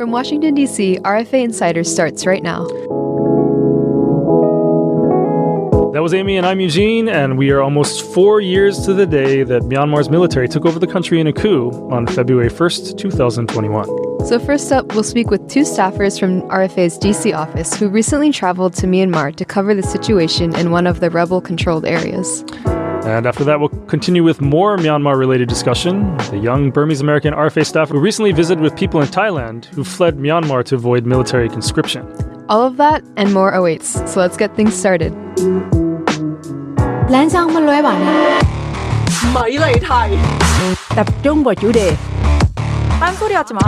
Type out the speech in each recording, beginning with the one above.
From Washington, D.C., RFA Insider starts right now. That was Amy and I'm Eugene, and we are almost 4 years to the day that Myanmar's military took over the country in a coup on February 1st, 2021. So first up, we'll speak with two staffers from RFA's DC office who recently traveled to Myanmar to cover the situation in one of the rebel-controlled areas. And after that, we'll continue with more Myanmar-related discussion. The young Burmese-American RFA staff who recently visited with people in Thailand who fled Myanmar to avoid military conscription. All of that and more awaits, so let's get things started. 靚生乜女話呢？咪嚟提，集中個主題。딴소리하지 마.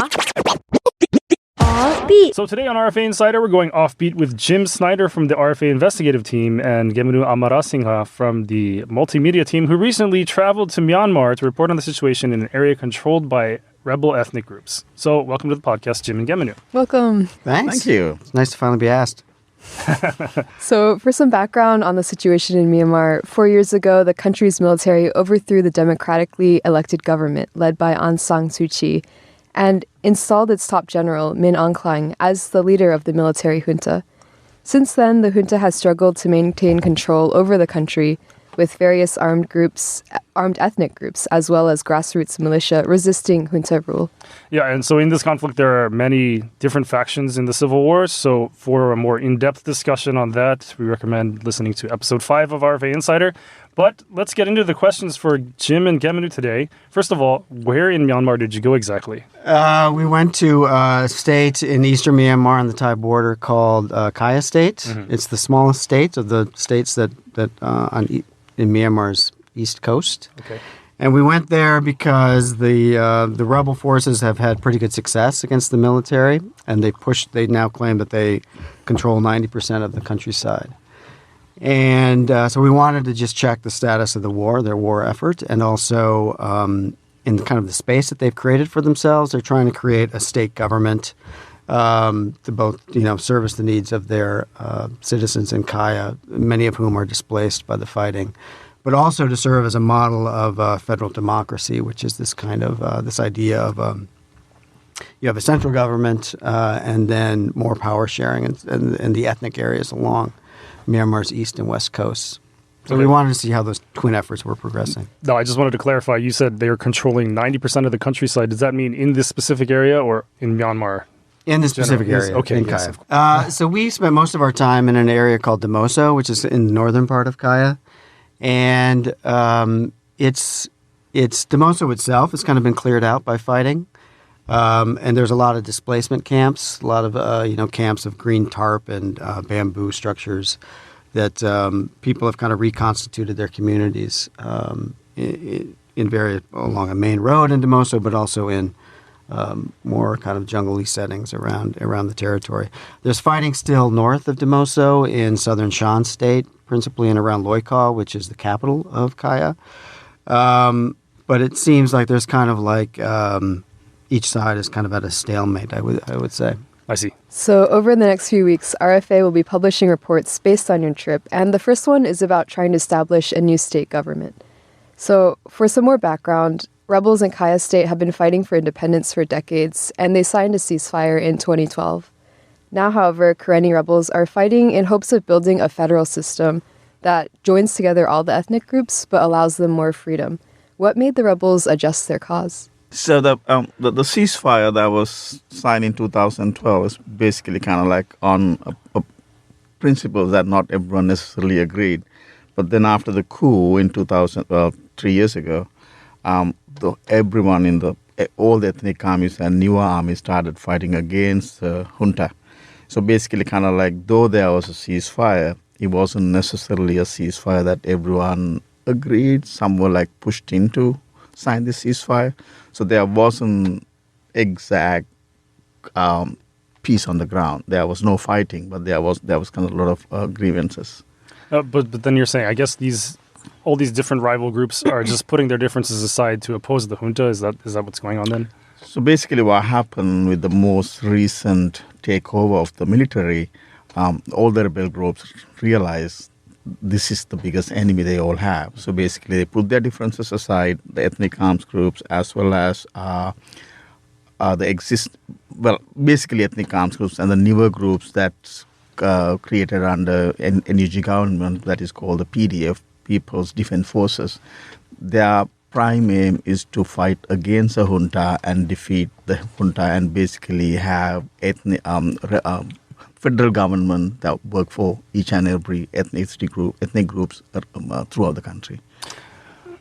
So today on RFA Insider, we're going offbeat with Jim Snyder from the RFA investigative team and Gemunu Amarasinghe from the multimedia team who recently traveled to Myanmar to report on the situation in an area controlled by rebel ethnic groups. So welcome to the podcast, Jim and Gemunu. Welcome. Thanks. Thank you. It's nice to finally be asked. So for some background on the situation in Myanmar, 4 years ago, the country's military overthrew the democratically elected government led by Aung San Suu Kyi and installed its top general, Min Aung Hlaing, as the leader of the military junta. Since then, the junta has struggled to maintain control over the country with various armed ethnic groups, as well as grassroots militia resisting junta rule. Yeah, and so in this conflict, there are many different factions in the civil war. So for a more in-depth discussion on that, we recommend listening to episode 5 of RFA Insider. But let's get into the questions for Jim and Gemunu today. First of all, where in Myanmar did you go exactly? We went to a state in eastern Myanmar on the Thai border called Kayah State. Mm-hmm. It's the smallest state of the states that in Myanmar's east coast. Okay. And we went there because the rebel forces have had pretty good success against the military, and they now claim that they control 90% of the countryside. And so we wanted to just check the status of their war effort, and also in kind of the space that they've created for themselves. They're trying to create a state government to both, service the needs of their citizens in Kayah, many of whom are displaced by the fighting, but also to serve as a model of federal democracy, which is this kind of this idea of you have a central government and then more power sharing in the ethnic areas along Myanmar's east and west coasts. So we wanted to see how those twin efforts were progressing. No, I just wanted to clarify. You said they are controlling 90% of the countryside. Does that mean in this specific area or in Myanmar? In this specific area. Okay. In Kayah. So we spent most of our time in an area called Damoso, which is in the northern part of Kayah. And it's Damoso itself has kind of been cleared out by fighting. And there's a lot of displacement camps, a lot of, camps of green tarp and bamboo structures that people have kind of reconstituted their communities along a main road in Damoso, but also in more kind of jungle-y settings around the territory. There's fighting still north of Damoso in southern Shan State, principally in around Loikaw, which is the capital of Kayah. But it seems like there's kind of like each side is kind of at a stalemate, I would say. I see. So over the next few weeks, RFA will be publishing reports based on your trip, and the first one is about trying to establish a new state government. So for some more background, rebels in Kayah State have been fighting for independence for decades, and they signed a ceasefire in 2012. Now, however, Karenni rebels are fighting in hopes of building a federal system that joins together all the ethnic groups but allows them more freedom. What made the rebels adjust their cause? So the ceasefire that was signed in 2012 is basically kind of like on a principle that not everyone necessarily agreed. But then after the coup in 3 years ago, everyone in all the ethnic armies and newer armies started fighting against the junta. So basically kind of like though there was a ceasefire, it wasn't necessarily a ceasefire that everyone agreed. Some were like pushed into sign the ceasefire. So there wasn't exact peace on the ground. There was no fighting, but there was kind of a lot of grievances. But then you're saying, I guess all these different rival groups are just putting their differences aside to oppose the junta. Is that what's going on then? So basically what happened with the most recent takeover of the military, all the rebel groups realized this is the biggest enemy they all have. So basically they put their differences aside, the ethnic arms groups as well as basically ethnic armed groups and the newer groups that created under NUG government that is called the PDF, People's Defense Forces. Their prime aim is to fight against the junta and defeat the junta and basically have federal government that work for each and every ethnic groups throughout the country.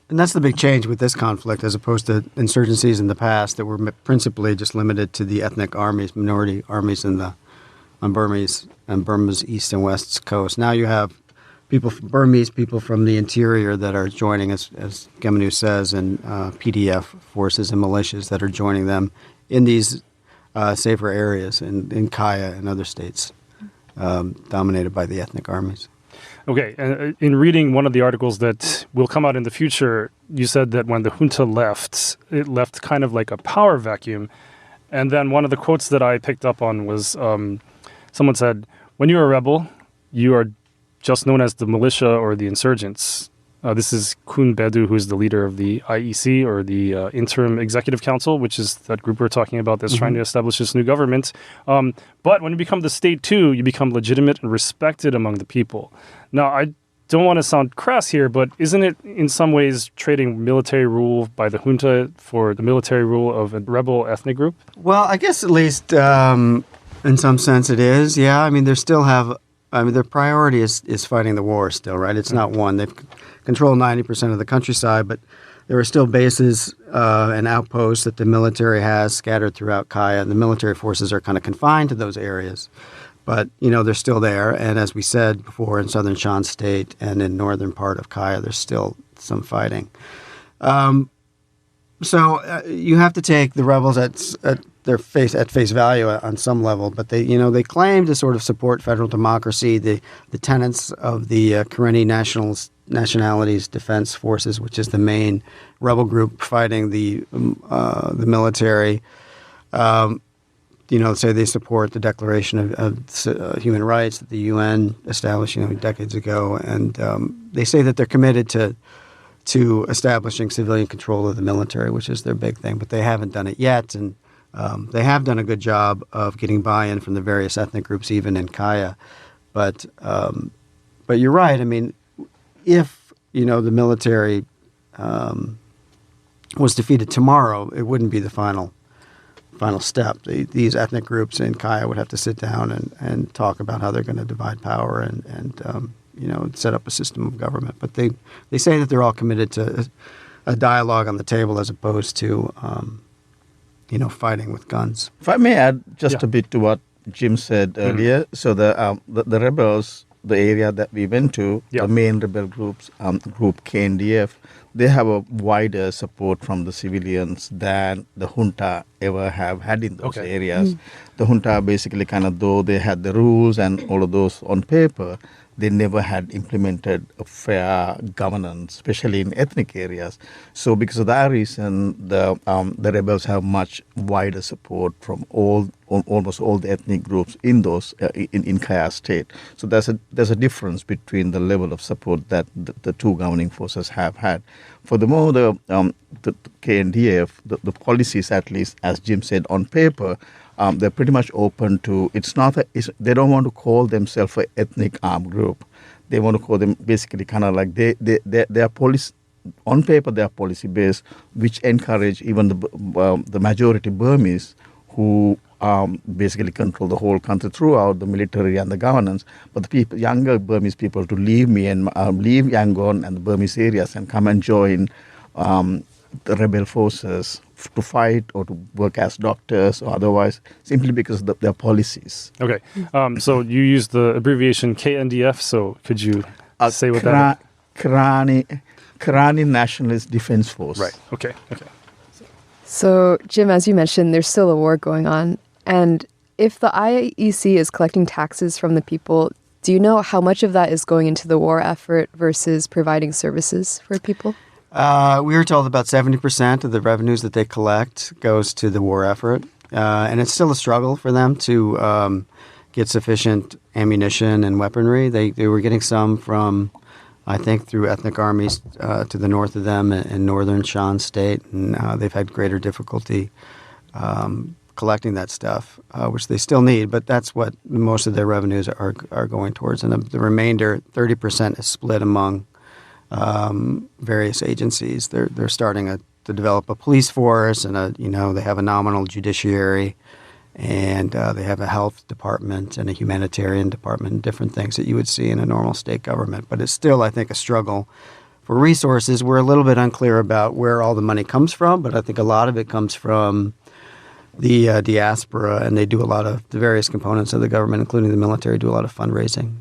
And that's the big change with this conflict as opposed to insurgencies in the past that were principally just limited to the ethnic armies, minority armies on Burma's east and west coast. Now you have Burmese people from the interior that are joining, as Gemunu says, and PDF forces and militias that are joining them in these safer areas in Kayah and other states dominated by the ethnic armies. Okay, in reading one of the articles that will come out in the future, you said that when the junta left, it left kind of like a power vacuum. And then one of the quotes that I picked up on was someone said, when you're a rebel, you are just known as the militia or the insurgents. This is Kun Bedu, who is the leader of the IEC, or the Interim Executive Council, which is that group we're talking about that's trying to establish this new government. But when you become the state too, you become legitimate and respected among the people. Now, I don't want to sound crass here, but isn't it in some ways trading military rule by the junta for the military rule of a rebel ethnic group? Well, I guess at least in some sense it is, yeah. I mean, their priority is fighting the war still, right? It's not one. They've controlled 90% of the countryside, but there are still bases and outposts that the military has scattered throughout Kayah, and the military forces are kind of confined to those areas. But, they're still there, and as we said before, in southern Shan State and in northern part of Kayah, there's still some fighting. So you have to take the rebels at face value on some level, but they claim to sort of support federal democracy, the tenets of the Karenni Nationalities Defense Forces, which is the main rebel group fighting the military. Say they support the Declaration of Human Rights that the UN established decades ago, and they say that they're committed to establishing civilian control of the military, which is their big thing, but they haven't done it yet. And they have done a good job of getting buy-in from the various ethnic groups, even in Kayah. But you're right. I mean, if the military was defeated tomorrow, it wouldn't be the final step. These ethnic groups in Kayah would have to sit down and talk about how they're going to divide power and set up a system of government. But they say that they're all committed to a dialogue on the table as opposed to fighting with guns. If I may add just a bit to what Jim said earlier. So the rebels, the area that we went to, the main rebel group KNDF, they have a wider support from the civilians than the junta ever have had in those areas. The junta basically though they had the rules and all of those on paper, they never had implemented a fair governance, especially in ethnic areas. So because of that reason, the rebels have much wider support from almost all the ethnic groups in those in Kayah State. So there's a difference between the level of support that the two governing forces have had. Furthermore, the KNDF, the policies, at least as Jim said, on paper, they're pretty much open to. They don't want to call themselves an ethnic armed group. They want to call them basically like they are policy on paper. They are policy based, which encourage even the majority Burmese who basically control the whole country throughout the military and the governance. But the younger Burmese people to leave leave Yangon and the Burmese areas and come and join the rebel forces to fight or to work as doctors or otherwise, simply because of their policies. Okay. So you use the abbreviation KNDF, so could you say what that is? Karenni Nationalist Defense Force. Right. Okay. So, Jim, as you mentioned, there's still a war going on. And if the IEC is collecting taxes from the people, do you know how much of that is going into the war effort versus providing services for people? We were told about 70% of the revenues that they collect goes to the war effort. And it's still a struggle for them to get sufficient ammunition and weaponry. They were getting some from, I think, through ethnic armies to the north of them in northern Shan State. And they've had greater difficulty collecting that stuff, which they still need, but that's what most of their revenues are going towards. And the remainder, 30%, is split among various agencies. They're starting to develop a police force, and they have a nominal judiciary, and they have a health department and a humanitarian department, and different things that you would see in a normal state government. But it's still, I think, a struggle for resources. We're a little bit unclear about where all the money comes from, but I think a lot of it comes from the diaspora, and they do a lot of the various components of the government, including the military, do a lot of fundraising.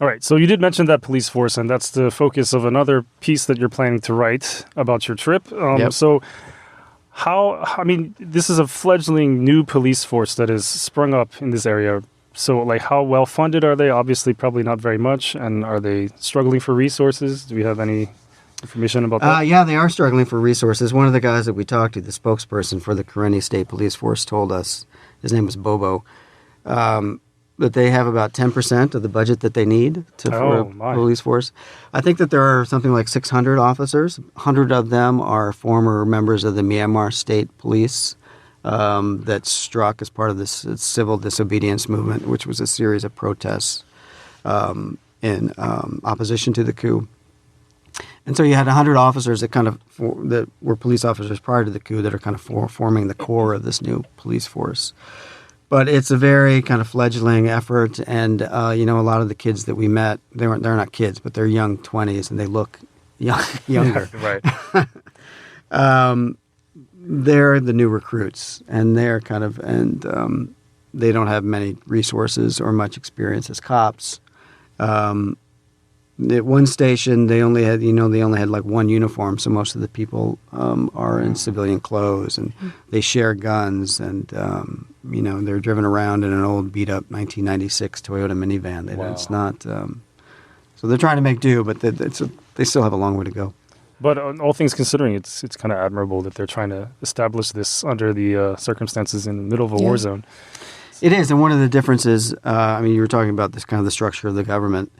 All right, so you did mention that police force, and that's the focus of another piece that you're planning to write about your trip. Yep. So this is a fledgling new police force that is sprung up in this area. So, how well funded are they? Obviously, probably not very much. And are they struggling for resources? Do we have any information about that? Yeah, they are struggling for resources. One of the guys that we talked to, the spokesperson for the Karenni State Police Force, told us, his name was Bobo, that they have about 10% of the budget that they need for a police force. I think that there are something like 600 officers. 100 of them are former members of the Myanmar State Police that struck as part of this civil disobedience movement, which was a series of protests in opposition to the coup. And so you had 100 officers that were police officers prior to the coup that are kind of forming the core of this new police force. But it's a very kind of fledgling effort, and a lot of the kids that we met, they're not kids, but they're young 20s, and they look younger. Right. They're the new recruits, and they don't have many resources or much experience as cops. At one station, they only had like one uniform, so most of the people are in civilian clothes, and they share guns, and they're driven around in an old beat-up 1996 Toyota minivan. It's not. So they're trying to make do, but they still have a long way to go. But all things considering, it's kind of admirable that they're trying to establish this under the circumstances in the middle of a war zone. It is, and one of the differences, you were talking about this kind of the structure of the government.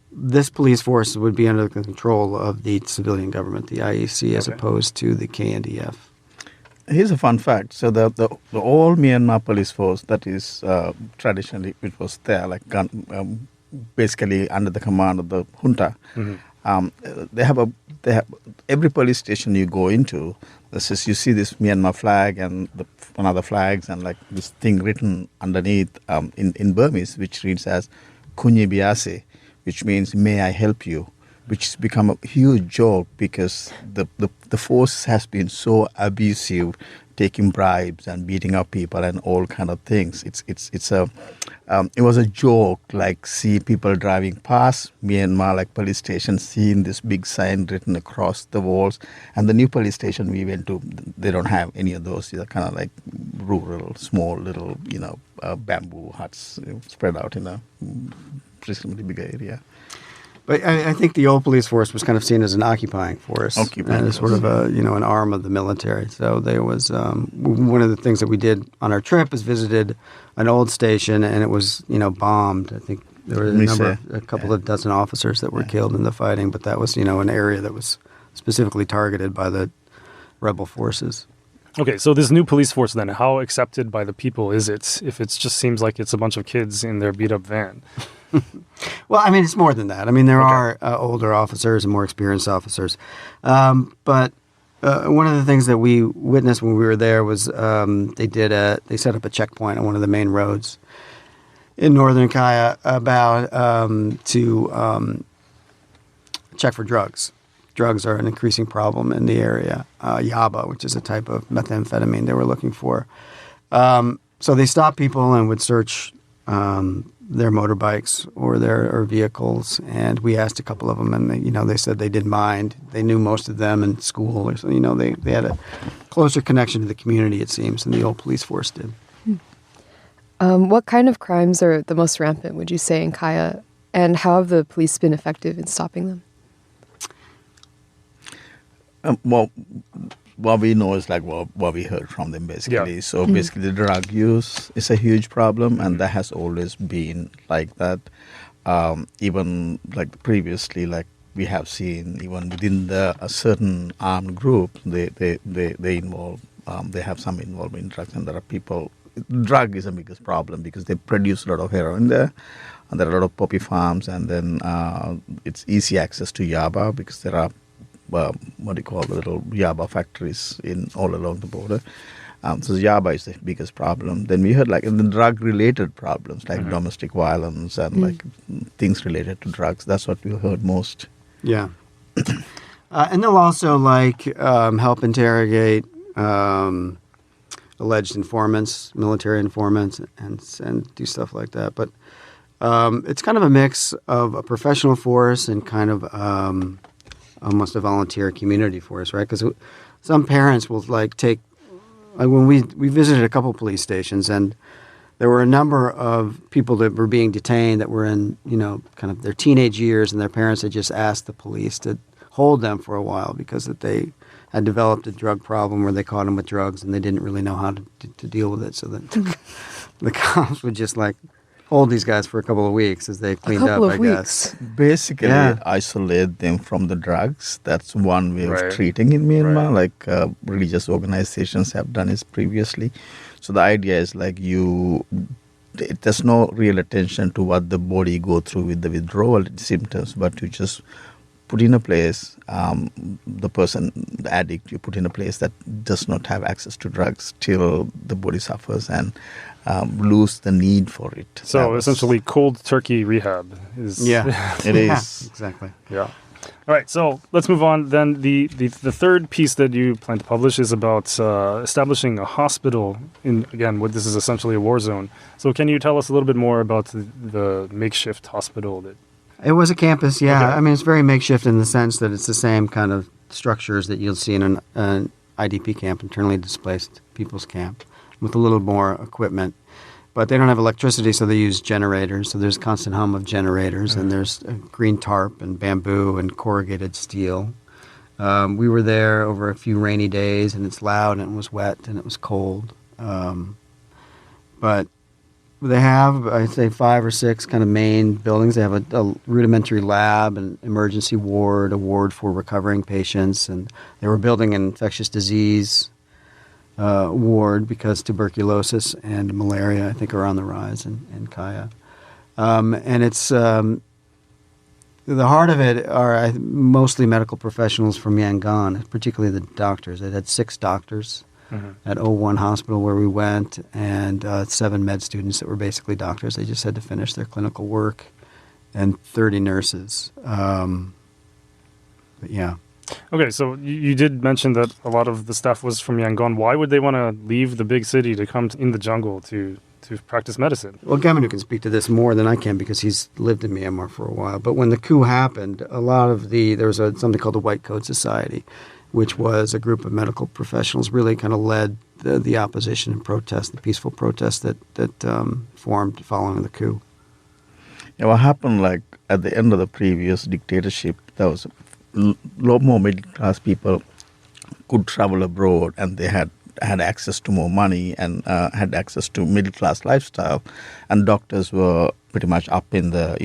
This police force would be under the control of the civilian government, the IEC, as opposed to the KNDF. Here's a fun fact. So the all Myanmar police force that is traditionally it was there, basically under the command of the junta. They have every police station you go into. You see this Myanmar flag and another flags and like this thing written underneath in Burmese, which reads as Kunye Biase, which means may I help you, which has become a huge joke because the force has been so abusive, taking bribes and beating up people and all kind of things. It was a joke, like see people driving past Myanmar like police stations, seeing this big sign written across the walls. And the new police station we went to, they don't have any of those. They're kind of like rural, small little, bamboo huts spread out in a reasonably big area. But I think the old police force was kind of seen as an occupying force, and sort of an arm of the military. So there was one of the things that we did on our trip is visited an old station, and it was bombed. I think there were a couple of dozen officers that were killed in the fighting, but that was an area that was specifically targeted by the rebel forces. Okay, so this new police force then, how accepted by the people is it if it just seems like it's a bunch of kids in their beat-up van? Well, it's more than that. There are older officers and more experienced officers. But one of the things that we witnessed when we were there was they set up a checkpoint on one of the main roads in northern Kayah to check for drugs. Drugs are an increasing problem in the area. Yaba, which is a type of methamphetamine they were looking for. So they stopped people and would search their motorbikes or their vehicles, and we asked a couple of them, and they said they didn't mind. They knew most of them in school, or so. They had a closer connection to the community, it seems, than the old police force did. What kind of crimes are the most rampant, would you say, in Kayah, and how have the police been effective in stopping them? What we know is what we heard from them basically. Yeah. So basically the drug use is a huge problem, and that has always been like that. Even like previously, like we have seen even within a certain armed group, they involve, they have some involvement in drugs, and there are people. Drug is the biggest problem because they produce a lot of heroin there, and there are a lot of poppy farms, and then it's easy access to yaba because there are what do you call the little yaba factories in all along the border. So yaba is the biggest problem. Then we heard like the drug-related problems like domestic violence and like things related to drugs. That's what we heard most. Yeah. And they'll also like help interrogate alleged informants, military informants, and do stuff like that. But it's kind of a mix of a professional force and kind of almost a volunteer community force, right? Because some parents will like take. Like when we visited a couple police stations, and there were a number of people that were being detained that were in, kind of their teenage years, and their parents had just asked the police to hold them for a while because that they had developed a drug problem where they caught them with drugs and they didn't really know how to deal with it. So that the cops would just like hold these guys for a couple of weeks as they cleaned up, I guess. Basically, isolate them from the drugs. That's one way of treating in Myanmar, like religious organizations have done it previously. So the idea is like there's no real attention to what the body go through with the withdrawal symptoms, but you just put in a place, the person, the addict, you put in a place that does not have access to drugs till the body suffers and lose the need for it. So essentially cold turkey rehab is... Yeah, it is. Exactly. Yeah. All right, so let's move on. Then the third piece that you plan to publish is about establishing a hospital in, again, this is essentially a war zone. So can you tell us a little bit more about the makeshift hospital that... It was a campus, yeah. Okay. I mean, it's very makeshift in the sense that it's the same kind of structures that you'll see in an IDP camp, internally displaced people's camp, with a little more equipment. But they don't have electricity, so they use generators. So there's constant hum of generators, and there's green tarp and bamboo and corrugated steel. We were there over a few rainy days, and it's loud, and it was wet, and it was cold. But they have, I'd say, 5 or 6 kind of main buildings. They have a rudimentary lab, an emergency ward, a ward for recovering patients, and they were building an infectious disease ward because tuberculosis and malaria, I think, are on the rise in Kayah. And it's the heart of it are mostly medical professionals from Yangon, particularly the doctors. It had 6 doctors at O1 Hospital where we went, and 7 med students that were basically doctors. They just had to finish their clinical work, and 30 nurses. But yeah. Okay, so you did mention that a lot of the staff was from Yangon. Why would they want to leave the big city to come in the jungle to practice medicine? Well, Gemunu can speak to this more than I can because he's lived in Myanmar for a while. But when the coup happened, a lot of there was something called the White Coat Society, which was a group of medical professionals, really kind of led the opposition and protest, the peaceful protest that formed following the coup. Yeah, what happened, like at the end of the previous dictatorship, there was a lot more middle-class people could travel abroad, and they had access to more money and had access to middle-class lifestyle, and doctors were pretty much up in the,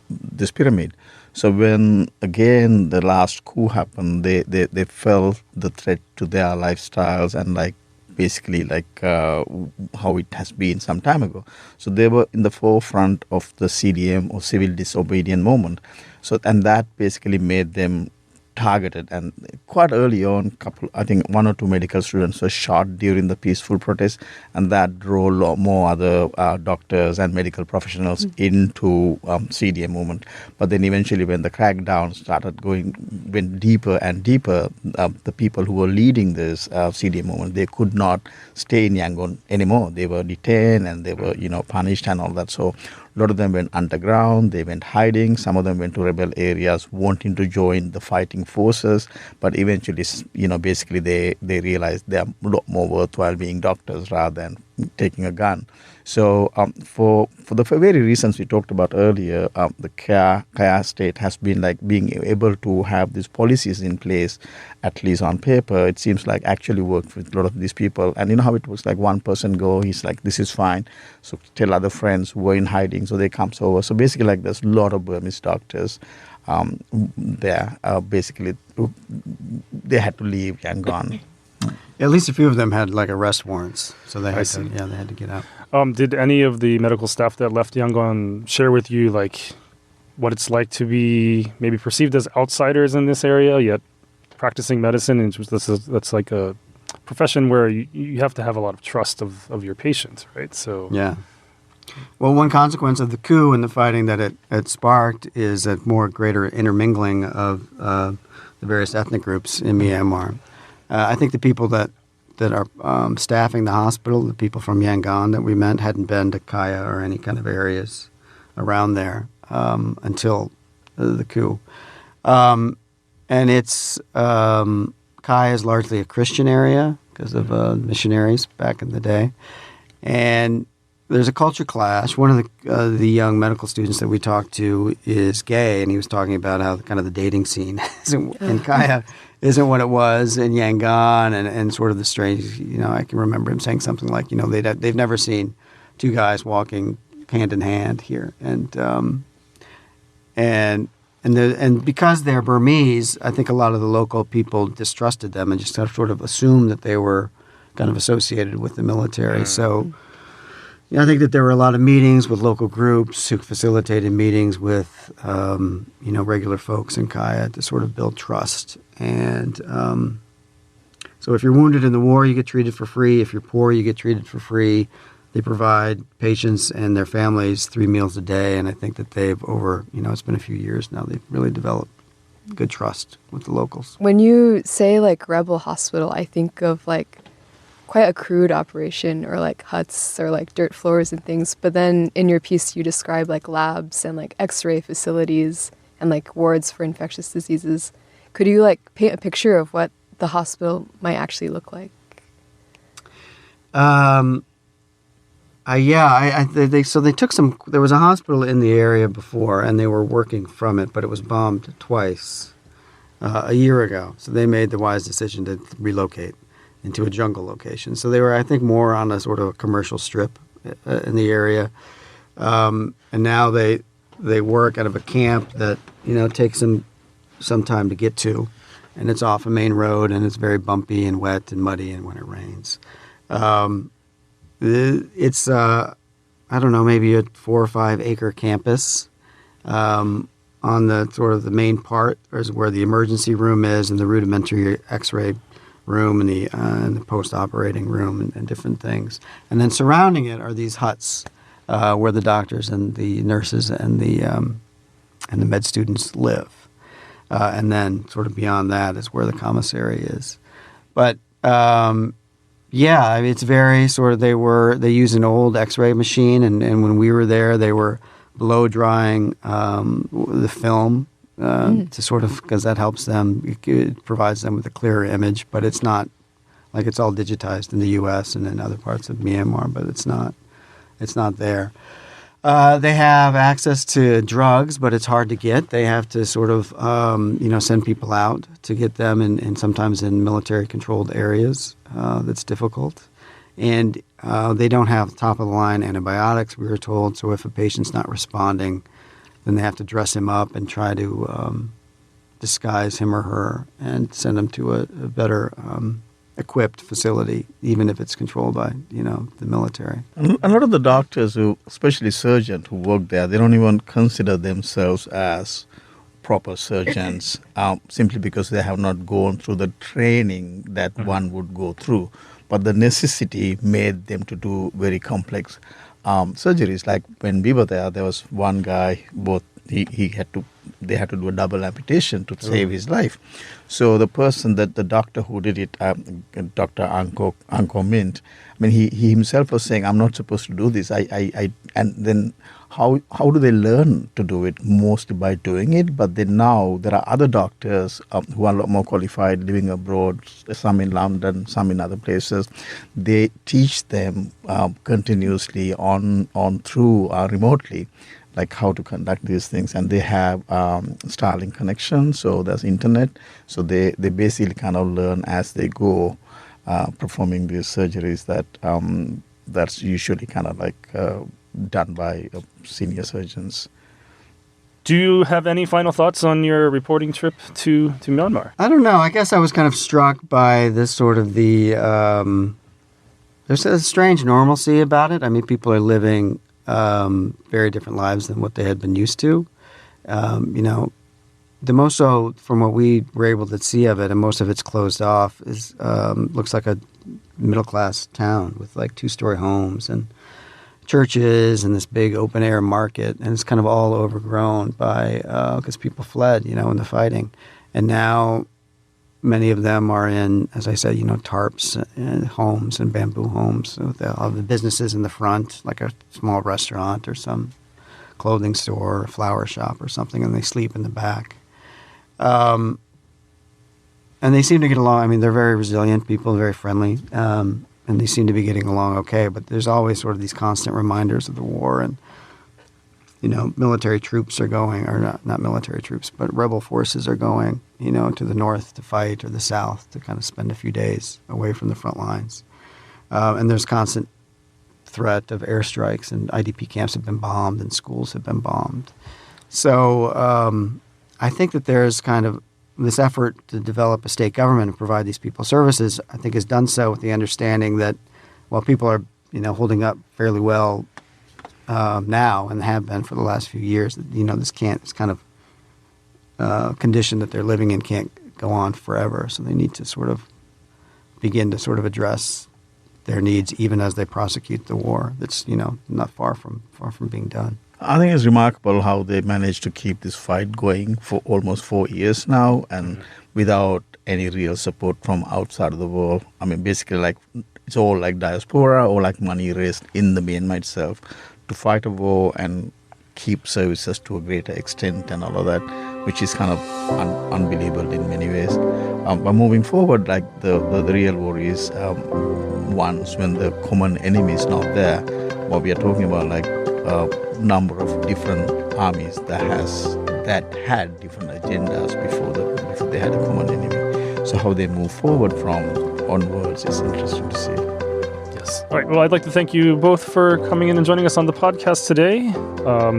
this pyramid. So when, again, the last coup happened, they felt the threat to their lifestyles and basically how it has been some time ago. So they were in the forefront of the CDM or civil disobedience movement. So, and that basically made them targeted, and quite early on, I think 1 or 2 medical students were shot during the peaceful protest, and that drew a lot more other doctors and medical professionals into CDM movement. But then eventually, when the crackdown went deeper and deeper, the people who were leading this CDM movement, they could not stay in Yangon anymore. They were detained and they were punished and all that. So a lot of them went underground, they went hiding, some of them went to rebel areas wanting to join the fighting forces, but eventually, basically they realized they are a lot more worthwhile being doctors rather than taking a gun. So for the very reasons we talked about earlier, the Kayah State has been being able to have these policies in place, at least on paper. It seems like actually worked with a lot of these people. And you know how it was like one person go, he's like, this is fine. So tell other friends who were in hiding, so they come over. So basically there's a lot of Burmese doctors there. Basically, they had to leave Yangon. At least a few of them had like arrest warrants, so they I had see. to, they had to get out. Did any of the medical staff that left Yangon share with you like what it's like to be maybe perceived as outsiders in this area, yet practicing medicine? And that's like a profession where you have to have a lot of trust of your patients, right? So Yeah. Well, one consequence of the coup and the fighting that it sparked is a greater intermingling of the various ethnic groups in Myanmar. I think the people that are staffing the hospital, the people from Yangon that we met, hadn't been to Kayah or any kind of areas around there until the coup. And it's Kayah is largely a Christian area because of missionaries back in the day, and there's a culture clash. One of the young medical students that we talked to is gay, and he was talking about how kind of the dating scene in Kayah isn't what it was in Yangon, and sort of the strange. I can remember him saying something like, they've never seen two guys walking hand in hand here, and because they're Burmese, I think a lot of the local people distrusted them and just sort of assumed that they were kind of associated with the military. So. I think that there were a lot of meetings with local groups who facilitated meetings with, regular folks in Kayah to sort of build trust. And so if you're wounded in the war, you get treated for free. If you're poor, you get treated for free. They provide patients and their families 3 meals a day. And I think that they've it's been a few years now, they've really developed good trust with the locals. When you say like rebel hospital, I think of like quite a crude operation, or like huts or like dirt floors and things. But then in your piece, you describe like labs and like X-ray facilities and like wards for infectious diseases. Could you like paint a picture of what the hospital might actually look like? They took some. There was a hospital in the area before, and they were working from it, but it was bombed twice a year ago. So they made the wise decision to relocate into a jungle location. So they were, I think, more on a sort of a commercial strip in the area. And now they work out of a camp that, takes them some time to get to. And it's off a main road, and it's very bumpy and wet and muddy and when it rains. It's, maybe a 4 or 5 acre campus on the sort of the main part is where the emergency room is and the rudimentary X-ray room and the post-operating room and different things. And then surrounding it are these huts where the doctors and the nurses and the med students live. And then sort of beyond that is where the commissary is. But it's very sort of they use an old X-ray machine, and when we were there, they were blow drying the film. To sort of, because that helps them, it provides them with a clearer image, but it's not like it's all digitized in the U.S. and in other parts of Myanmar, but it's not there. They have access to drugs, but it's hard to get. They have to sort of, send people out to get them, and sometimes in military-controlled areas. That's difficult. And they don't have top-of-the-line antibiotics, we were told, so if a patient's not responding, then they have to dress him up and try to disguise him or her and send him to a better equipped facility, even if it's controlled by, the military. A lot of the doctors, especially surgeons who work there, they don't even consider themselves as proper surgeons simply because they have not gone through the training that one would go through. But the necessity made them to do very complex surgeries. Like when we were there was one guy, they had to do a double amputation to save his life. So the doctor who did it, Dr. Anko Mint, he himself was saying, I'm not supposed to do this. And then how do they learn to do it? Mostly by doing it. But then now there are other doctors who are a lot more qualified, living abroad, some in London, some in other places. They teach them continuously on through remotely, like how to conduct these things. And they have Starlink connection, so there's internet. So they basically kind of learn as they go, performing these surgeries that's usually kind of like done by senior surgeons. Do you have any final thoughts on your reporting trip to Myanmar? I don't know. I guess I was kind of struck by this sort of there's a strange normalcy about it. I mean, people are living very different lives than what they had been used to. The Moso, from what we were able to see of it, and most of it's closed off, is looks like a middle-class town with like 2-story homes and churches and this big open-air market. And it's kind of all overgrown by, because people fled, in the fighting. And now many of them are in, as I said, tarps and homes and bamboo homes with all the businesses in the front, like a small restaurant or some clothing store or flower shop or something, and they sleep in the back. And they seem to get along. I mean, they're very resilient people, very friendly, and they seem to be getting along okay. But there's always sort of these constant reminders of the war, and military troops are going, or not military troops, but rebel forces are going, to the north to fight, or the south to kind of spend a few days away from the front lines. And there's constant threat of airstrikes, and IDP camps have been bombed, and schools have been bombed. So I think that there's kind of this effort to develop a state government and provide these people services, I think, has done so with the understanding that while people are, holding up fairly well now and have been for the last few years, this kind of condition that they're living in can't go on forever. So they need to sort of begin to sort of address their needs even as they prosecute the war that's, not far from being done. I think it's remarkable how they managed to keep this fight going for almost 4 years now, and without any real support from outside of the world. I mean, basically, like, it's all like diaspora or like money raised in the Myanmar itself to fight a war and keep services to a greater extent and all of that, which is kind of unbelievable in many ways. But moving forward, like the real war is once when the common enemy is not there. What we are talking about, like a number of different armies that had different agendas before they had a common enemy. So how they move forward from onwards is interesting to see. Yes. All right. Well, I'd like to thank you both for coming in and joining us on the podcast today.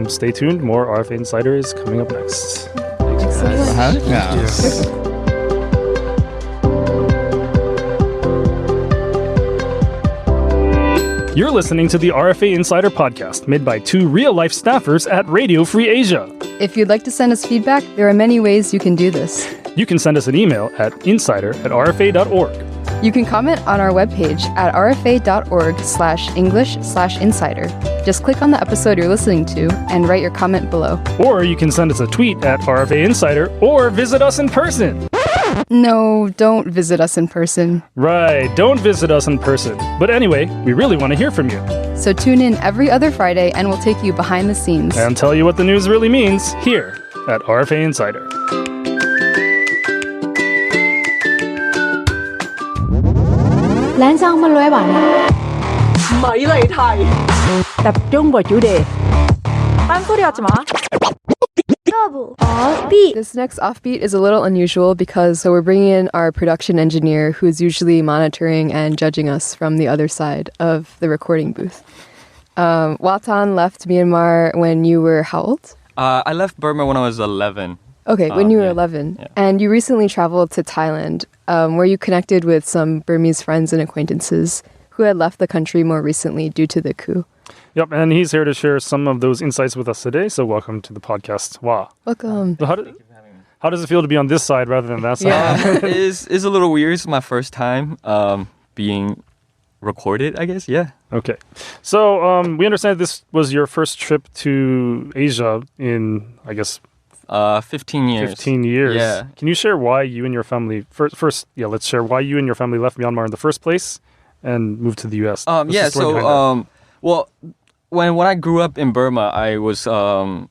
Stay tuned. More RFA Insider is coming up next. Thanks so much. Yes. You're listening to the RFA Insider podcast, made by 2 real-life staffers at Radio Free Asia. If you'd like to send us feedback, there are many ways you can do this. You can send us an email at insider@rfa.org. You can comment on our webpage at rfa.org/English/insider. Just click on the episode you're listening to and write your comment below. Or you can send us a tweet at RFA Insider or visit us in person. No, don't visit us in person. Right, don't visit us in person. But anyway, we really want to hear from you. So tune in every other Friday and we'll take you behind the scenes. And tell you what the news really means here at RFA Insider. 蓝sang bên lối bạn ạ. Mỹ lời Thai. Tập trung vào chủ đề. 딴소리 하지 마. This next offbeat is a little unusual because we're bringing in our production engineer who is usually monitoring and judging us from the other side of the recording booth. Watan left Myanmar when you were how old? I left Burma when I was 11. Okay, when you were yeah. 11. Yeah. And you recently traveled to Thailand, where you connected with some Burmese friends and acquaintances who had left the country more recently due to the coup. Yep, and he's here to share some of those insights with us today. So welcome to the podcast. Wow. Welcome. So how does it feel to be on this side rather than that side? Yeah. It's a little weird. It's my first time being recorded, I guess. Yeah. Okay. So we understand this was your first trip to Asia in, I guess, 15 years. 15 years. Yeah. Can you share why you and your family let's share why you and your family left Myanmar in the first place and moved to the US? Yeah, so well, when I grew up in Burma, I was a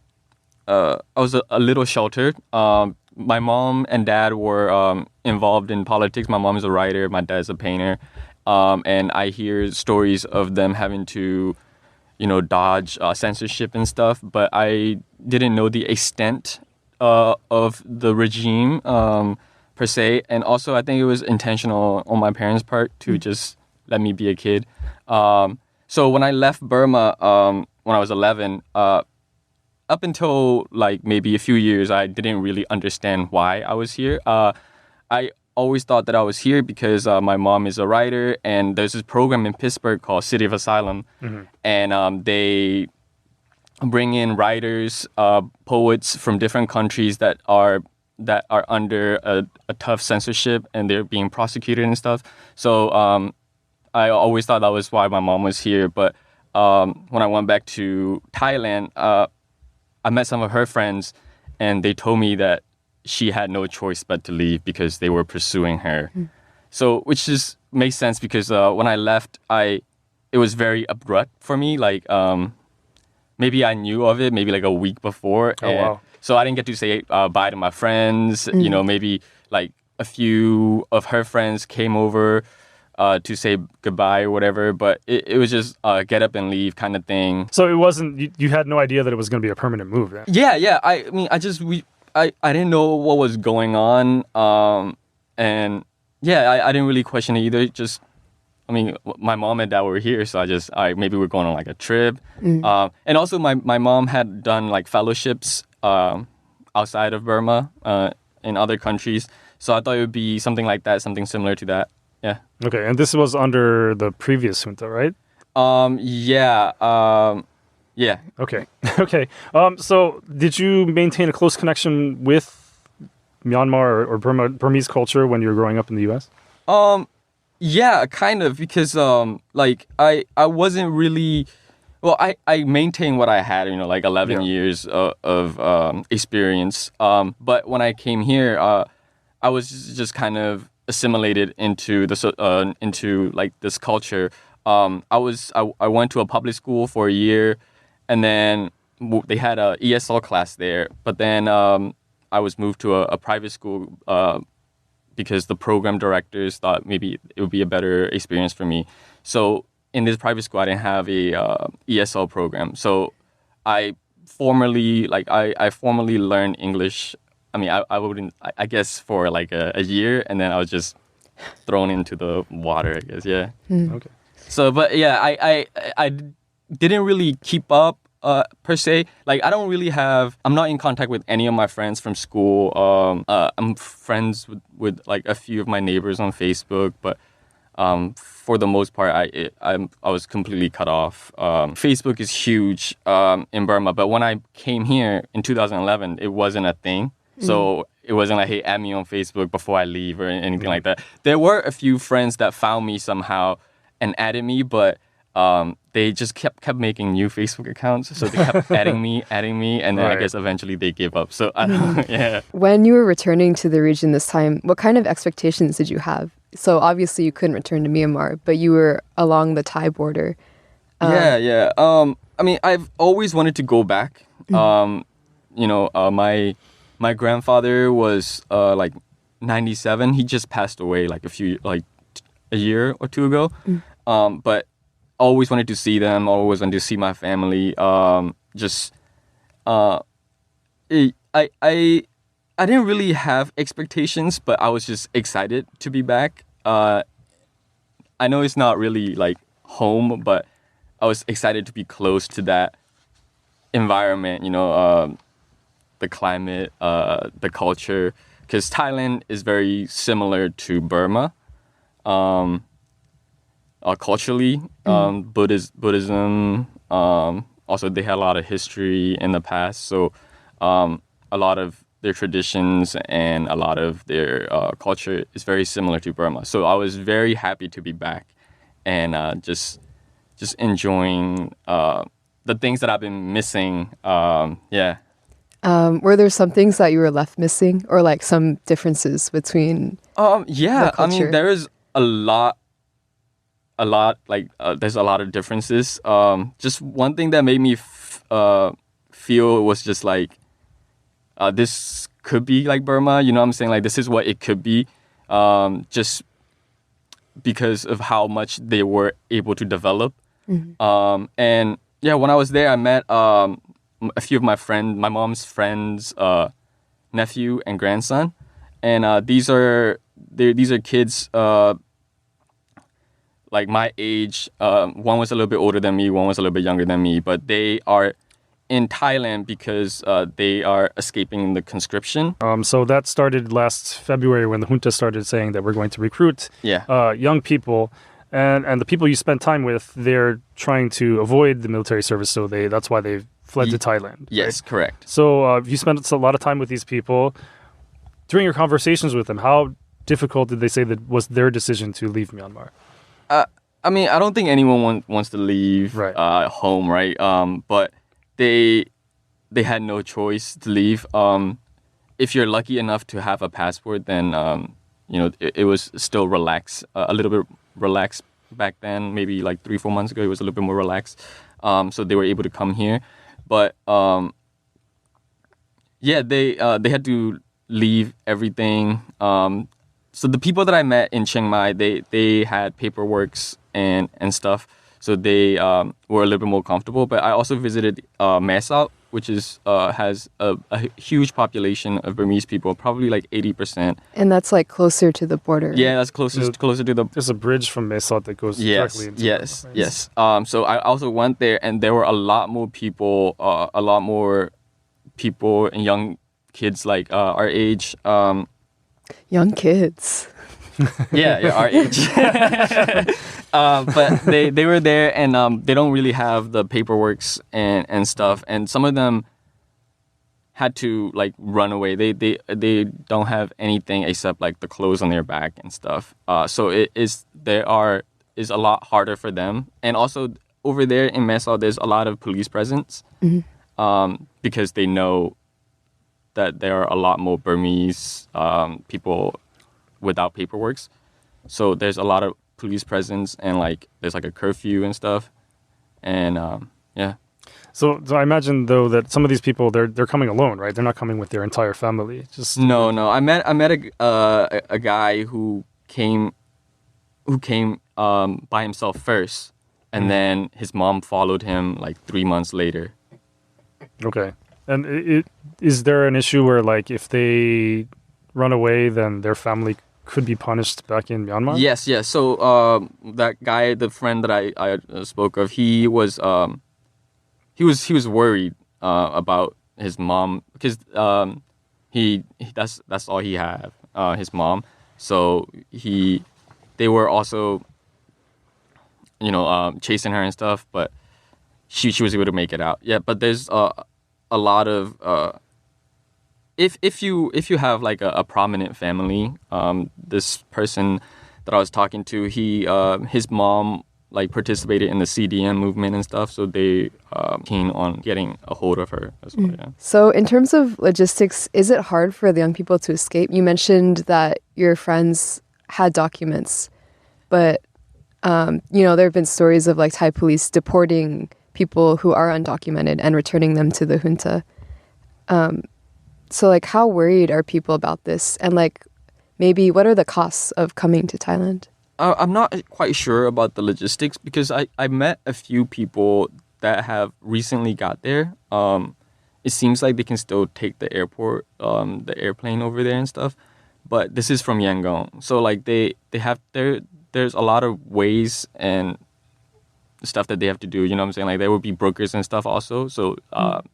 little sheltered. My mom and dad were involved in politics. My mom is a writer, my dad's a painter. And I hear stories of them having to, dodge censorship and stuff, but I didn't know the extent of the regime per se. And also, I think it was intentional on my parents' part to just let me be a kid. So when I left Burma when I was 11, up until like maybe a few years, I didn't really understand why I was here. I always thought that I was here because my mom is a writer, and there's this program in Pittsburgh called City of Asylum, and they bring in writers, poets from different countries that are under a tough censorship, and they're being prosecuted and stuff. So I always thought that was why my mom was here. But when I went back to Thailand, I met some of her friends, and they told me that she had no choice but to leave because they were pursuing her. So, which just makes sense because when I left, it was very abrupt for me. Like, maybe I knew of it maybe like a week before. Oh, wow. So I didn't get to say bye to my friends. You know, maybe like a few of her friends came over to say goodbye or whatever. But it was just get up and leave kind of thing. So it wasn't, you had no idea that it was going to be a permanent move then? Yeah. I mean, I didn't know what was going on. And yeah, I didn't really question it either. Just, I mean, my mom and dad were here, so maybe we're going on like a trip. And also my mom had done like fellowships outside of Burma in other countries. So I thought it would be something like that, something similar to that. Yeah. Okay, and this was under the previous junta, right? Yeah. Yeah. Okay. Okay. So did you maintain a close connection with Myanmar or Burmese culture when you were growing up in the U.S.? Yeah, kind of, because like I wasn't really, well, I maintained what I had, you know, like 11 years of experience. But when I came here, I was just kind of assimilated into into like this culture. I went to a public school for a year, and then they had a ESL class there. But then I was moved to a private school because the program directors thought maybe it would be a better experience for me. So in this private school, I didn't have a ESL program. So I formally learned English. I mean, I guess for like a year, and then I was just thrown into the water, I guess. Yeah. Okay. So, but yeah, I didn't really keep up per se. Like, I'm not in contact with any of my friends from school. I'm friends with like a few of my neighbors on Facebook, but for the most part, I was completely cut off. Facebook is huge in Burma, but when I came here in 2011, it wasn't a thing. So it wasn't like, hey, add me on Facebook before I leave or anything like that. There were a few friends that found me somehow and added me, but they just kept making new Facebook accounts. So they kept adding me, and then I guess eventually they gave up. So I don't know, yeah. When you were returning to the region this time, what kind of expectations did you have? So obviously you couldn't return to Myanmar, but you were along the Thai border. Yeah. I mean, I've always wanted to go back. My grandfather was like 97. He just passed away like a year or two ago. But always wanted to see them. Always wanted to see my family. I didn't really have expectations, but I was just excited to be back. I know it's not really like home, but I was excited to be close to that environment, the climate, the culture, because Thailand is very similar to Burma. Culturally, Buddhism, also they had a lot of history in the past, so a lot of their traditions and a lot of their culture is very similar to Burma. So I was very happy to be back and just enjoying the things that I've been missing. Were there some things that you were left missing, or like some differences between the I mean, culture? there is a lot there's a lot of differences. Just one thing that made me feel was just like this could be like Burma, you know what I'm saying? Like, this is what it could be, just because of how much they were able to develop. And yeah, when I was there, I met a few of my mom's friends, nephew and grandson, and these are kids like my age. One was a little bit older than me, one was a little bit younger than me, but they are in Thailand because they are escaping the conscription. So that started last February when the junta started saying that we're going to recruit young people. And the people you spend time with, they're trying to avoid the military service, so that's why they've fled to Thailand. Yes, right? correct. So you spent a lot of time with these people. During your conversations with them, how difficult did they say that was their decision to leave Myanmar? I mean, I don't think anyone wants to leave home, right? But they had no choice to leave. If you're lucky enough to have a passport, then it was still relaxed, a little bit relaxed back then. Maybe like 3-4 months ago, it was a little bit more relaxed. So they were able to come here, but they had to leave everything. So the people that I met in Chiang Mai, they had paperworks and stuff, so they were a little bit more comfortable. But I also visited Mae Sot, which is has a huge population of Burmese people, probably like 80%. And that's like closer to the border. Yeah, that's closer to the. There's a bridge from Mae Sot that goes directly into Yes. Burma, right? Yes. So I also went there, and there were a lot more people and young kids like our age. Young kids. Yeah, our age. But they were there, and they don't really have the paperworks and stuff, and some of them had to like run away. They don't have anything except like the clothes on their back and stuff. So it is a lot harder for them, and also over there in Mae Sot, there's a lot of police presence, because they know that there are a lot more Burmese people without paperworks. So there's a lot of police presence, and like there's like a curfew and stuff. And So I imagine though that some of these people they're coming alone, right? They're not coming with their entire family. No. I met a guy who came by himself first, and then his mom followed him like 3 months later. Okay. And is there an issue where like if they run away, then their family could be punished back in Myanmar? Yes. So that guy, the friend that I spoke of, he was worried about his mom, because that's all he had, his mom. So they were also chasing her and stuff, but she was able to make it out. Yeah, but there's a lot of if you have like a prominent family, this person that I was talking to, his mom like participated in the CDM movement and stuff, so they keen on getting a hold of her as well. Yeah. So in terms of logistics, is it hard for the young people to escape? You mentioned that your friends had documents, but there have been stories of like Thai police deporting people who are undocumented and returning them to the junta. So like how worried are people about this? And like maybe what are the costs of coming to Thailand? I'm not quite sure about the logistics, because I met a few people that have recently got there. It seems like they can still take the airplane over there and stuff, but this is from Yangon. So like they have there's a lot of ways and stuff that they have to do, you know what I'm saying? Like there would be brokers and stuff also. So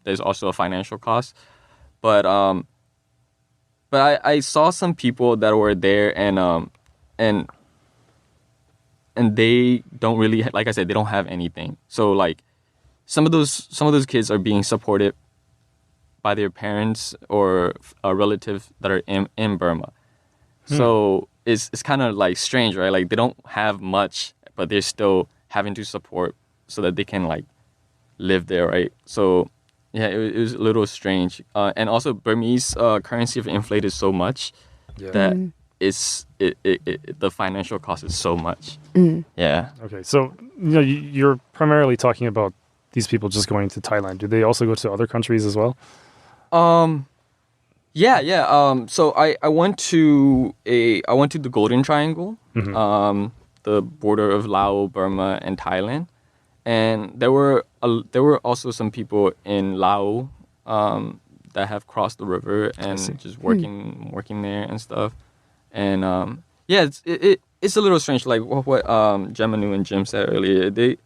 there's also a financial cost. But I saw some people that were there and they don't really, like I said, they don't have anything. So like some of those kids are being supported by their parents or relatives that are in Burma. So it's kind of like strange, right? Like they don't have much, but they're still having to support so that they can like live there, right? So yeah, it was a little strange. And also Burmese currency have inflated so much that the financial cost is so much. Yeah. Okay, so you're primarily talking about these people just going to Thailand. Do they also go to other countries as well? Yeah. So I went to the Golden Triangle, the border of Laos, Burma, and Thailand, and there were also some people in Laos that have crossed the river and just working there and stuff. And it's a little strange, like what Gemunu and Jim said earlier. They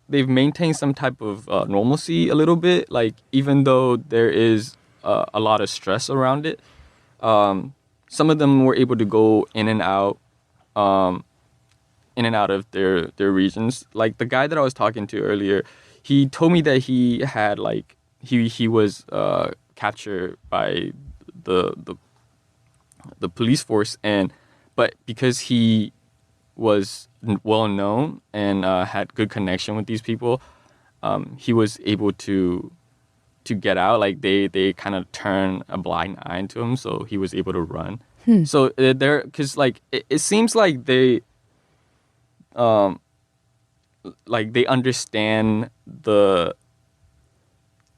they've maintained some type of normalcy a little bit. Like even though there is a lot of stress around it, some of them were able to go in and out of their regions. Like the guy that I was talking to earlier, he told me that he had like he was captured by the police force, but because he was well known and had good connection with these people, he was able to get out. Like they kind of turn a blind eye to him, so he was able to run. So there, because like it seems like they understand the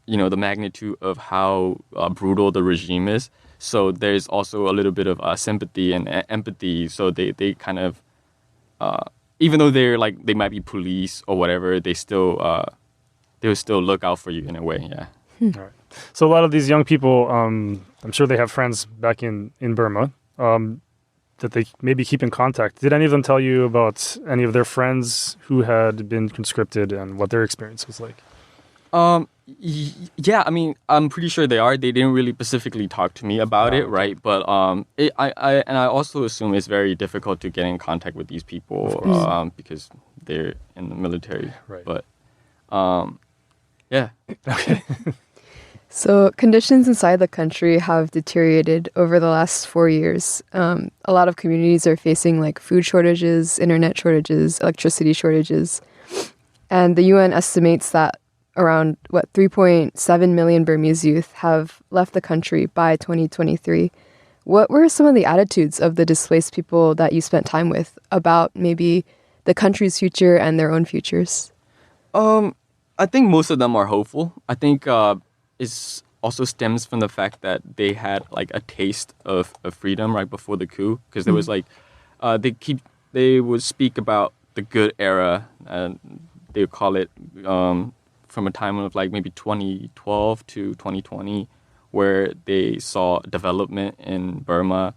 magnitude of how brutal the regime is. So there's also a little bit of sympathy and empathy. So they kind of, even though they might be police or whatever, they will still look out for you in a way. Yeah. All right. So a lot of these young people, I'm sure they have friends back in Burma that they maybe keep in contact. Did any of them tell you about any of their friends who had been conscripted and what their experience was like? Yeah, I mean, I'm pretty sure they are. They didn't really specifically talk to me about it, right? But I also assume it's very difficult to get in contact with these people because they're in the military. Right. But yeah. Okay. So conditions inside the country have deteriorated over the last 4 years. A lot of communities are facing like food shortages, internet shortages, electricity shortages. And the UN estimates that around 3.7 million Burmese youth have left the country by 2023. What were some of the attitudes of the displaced people that you spent time with about maybe the country's future and their own futures? I think most of them are hopeful. I think it also stems from the fact that they had like a taste of freedom right before the coup, because there was like they would speak about the good era, and they would call it from a time of like maybe 2012 to 2020, where they saw development in Burma.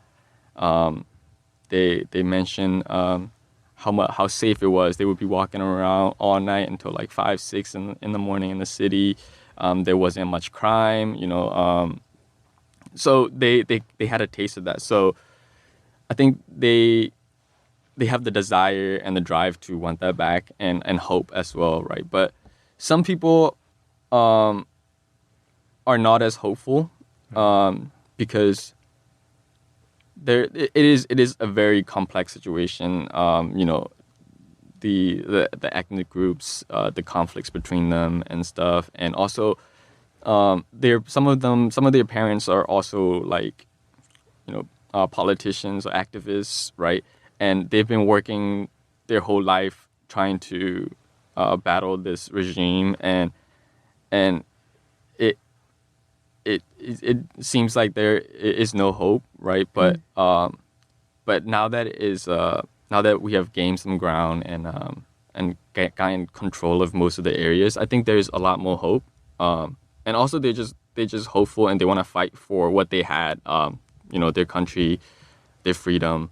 They mentioned how safe it was. They would be walking around all night until like 5, 6 in the morning in the city. There wasn't much crime, so they had a taste of that. So I think they have the desire and the drive to want that back, and hope as well, right? But some people are not as hopeful because it is a very complex situation. The ethnic groups, the conflicts between them and stuff, and also some of their parents are also like politicians or activists, right? And they've been working their whole life trying to battle this regime, and it seems like there is no hope, right? But now that we have gained some ground and gotten control of most of the areas, I think there's a lot more hope. And also they're just hopeful, and they want to fight for what they had, their country, their freedom.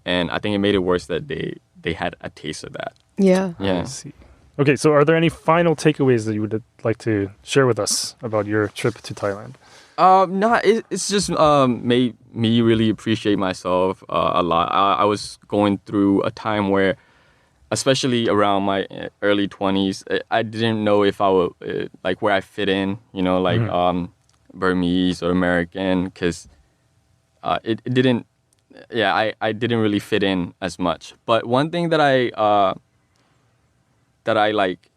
And I think it made it worse that they had a taste of that. Yeah. I see. Okay, so are there any final takeaways that you would like to share with us about your trip to Thailand? No, it's just made me really appreciate myself a lot. I was going through a time where, especially around my early 20s, I didn't know if I would, like where I fit in, Burmese or American, because it didn't, I didn't really fit in as much. But one thing that I like,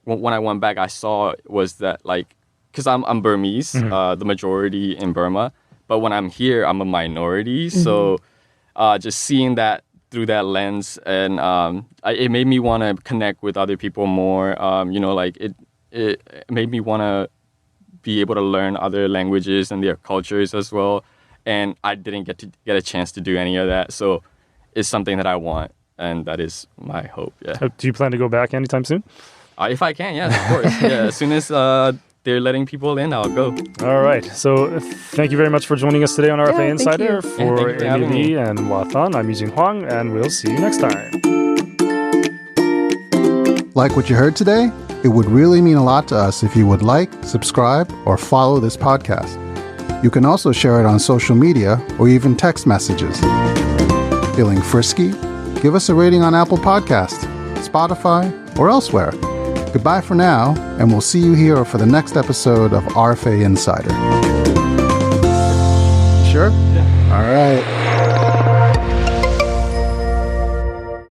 when I went back, I saw was that like, because I'm Burmese, the majority in Burma, but when I'm here, I'm a minority. So just seeing that through that lens, and it made me want to connect with other people more. It made me want to be able to learn other languages and their cultures as well. And I didn't get a chance to do any of that. So it's something that I want, and that is my hope. Yeah. Do you plan to go back anytime soon? If I can, yes, of course. Yeah, as soon as they're letting people in, I'll go. All right. So thank you very much for joining us today on RFA Insider. For Amy and Wathan, I'm Eugene Huang, and we'll see you next time. Like what you heard today? It would really mean a lot to us if you would like, subscribe, or follow this podcast. You can also share it on social media or even text messages. Feeling frisky? Give us a rating on Apple Podcasts, Spotify, or elsewhere. Goodbye for now, and we'll see you here for the next episode of RFA Insider. Sure? Yeah. All right.